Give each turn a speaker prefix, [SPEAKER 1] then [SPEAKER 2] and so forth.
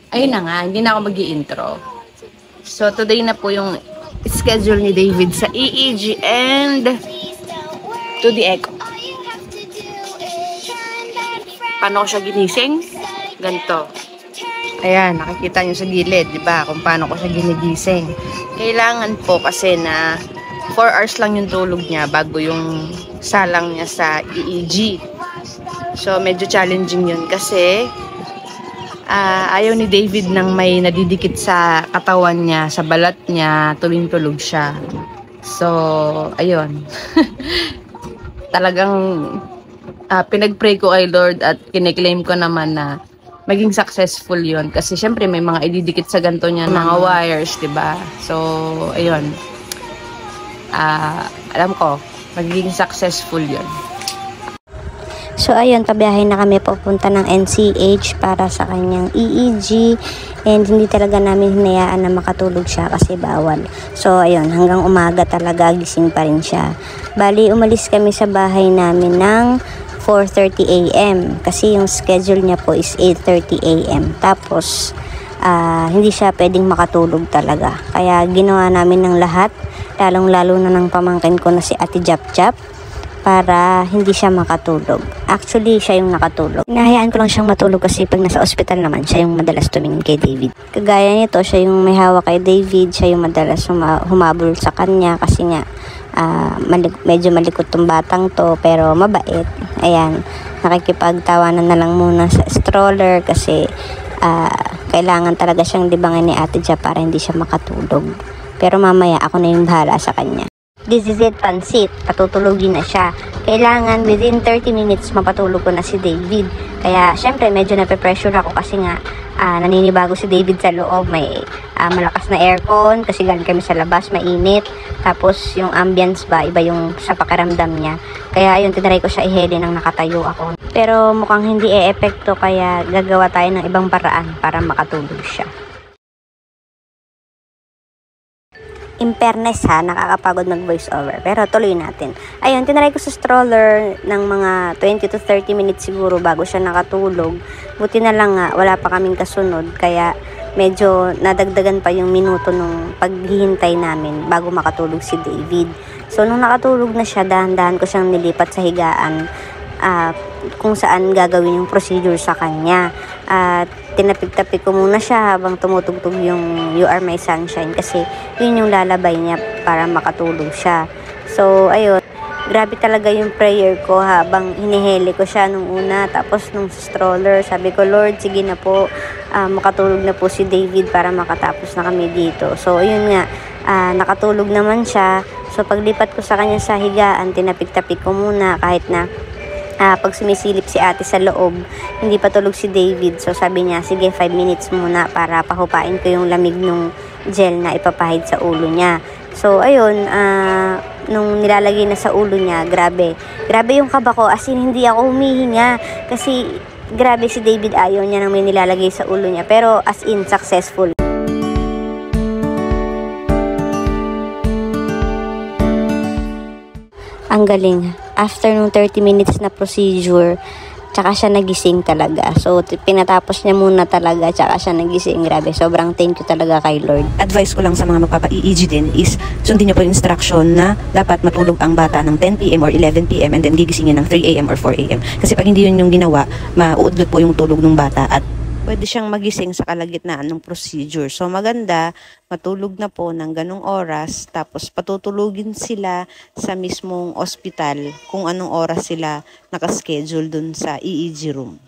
[SPEAKER 1] Ayun na nga, hindi na ako mag-i-intro. So, today na po yung schedule ni David sa EEG and to the echo. Paano ko siya ginising? Ganito. Ayan, nakikita nyo sa gilid, di ba? Kung paano ko siya ginigising. Kailangan po kasi na 4 hours lang yung tulog niya bago yung salang niya sa EEG. So, medyo challenging yun kasi ayaw ni David nang may nadidikit sa katawan niya, sa balat niya, tuwing tulog siya. So, ayun. Talagang pinag-pray ko kay Lord at kiniklaim ko naman na maging successful yon kasi syempre may mga ididikit sa ganto niya mga wires, 'di ba? So, ayun. Alam ko, magiging successful yon.
[SPEAKER 2] So ayun, pabiyahin na kami papunta ng NCH para sa kanyang EEG and hindi talaga namin hinayaan na makatulog siya kasi bawal. So ayun, hanggang umaga talaga gising pa rin siya. Bali, umalis kami sa bahay namin ng 4:30 AM kasi yung schedule niya po is 8:30 AM. Tapos hindi siya pwedeng makatulog talaga. Kaya ginawa namin ng lahat, lalong-lalo na ng pamangkin ko na si Ate Jap-Jap, para hindi siya makatulog. Actually, siya yung nakatulog. Hinahayaan ko lang siyang matulog kasi pag nasa ospital naman, siya yung madalas tumingin kay David. Kagaya nito, siya yung may hawak kay David, siya yung madalas humabol sa kanya kasi nga medyo malikot tong batang to pero mabait. Ayan, nakikipagtawanan na lang muna sa stroller kasi kailangan talaga siyang libangan ni Ate Jap para hindi siya makatulog. Pero mamaya ako na yung bahala sa kanya. This is it, pansit. Patutulogin na siya. Kailangan within 30 minutes mapatulog ko na si David. Kaya syempre medyo nape-pressure ako kasi nga naninibago si David sa loob. May malakas na aircon kasi galing kami sa labas, mainit. Tapos yung ambience ba, iba yung sa pakiramdam niya. Kaya yun, tinry ko siya iheli nang nakatayo ako. Pero mukhang hindi e-epekto kaya gagawa tayo ng ibang paraan para makatulog siya. In fairness ha, nakakapagod mag voice over. Pero tuloy natin. Ayun, tinry ko sa stroller ng mga 20 to 30 minutes siguro bago siya nakatulog. Buti na lang nga, wala pa kaming kasunod. Kaya medyo nadagdagan pa yung minuto nung paghihintay namin bago makatulog si David. So, nung nakatulog na siya, dahan-dahan ko siyang nilipat sa higaan kung saan gagawin yung procedure sa kanya. Tinapik-tapik ko muna siya habang tumutugtog yung You Are My Sunshine kasi yun yung lalabay niya para makatulog siya. So, ayun. Grabe talaga yung prayer ko habang hinihili ko siya nung una. Tapos nung stroller, sabi ko, Lord, sige na po, makatulog na po si David para makatapos na kami dito. So, ayun nga, nakatulog naman siya. So, paglipat ko sa kanya sa higaan, tinapik-tapik ko muna kahit na pag sumisilip si ate sa loob, hindi pa tulog si David. So sabi niya, sige 5 minutes muna para pahupain ko yung lamig ng gel na ipapahid sa ulo niya. So ayun, nung nilalagay na sa ulo niya, grabe yung kaba ko, as in hindi ako humihinga kasi grabe si David, ayaw niya nang may nilalagay sa ulo niya, pero as in successful. Ang galing. After nung 30 minutes na procedure, tsaka siya nagising talaga. So, pinatapos niya muna talaga, tsaka siya nagising. Grabe, sobrang thank you talaga kay Lord.
[SPEAKER 3] Advice ko lang sa mga magpapa-EEG din is sundin niyo po yung instruction na dapat matulog ang bata ng 10 PM or 11 PM and then gigisingin ng 3 AM or 4 AM. Kasi pag hindi yun yung ginawa, mauudlot po yung tulog ng bata at pwede siyang magising sa kalagitnaan ng procedure. So maganda, matulog na po ng ganong oras, tapos patutulugin sila sa mismong ospital kung anong oras sila nakaschedule dun sa EEG room.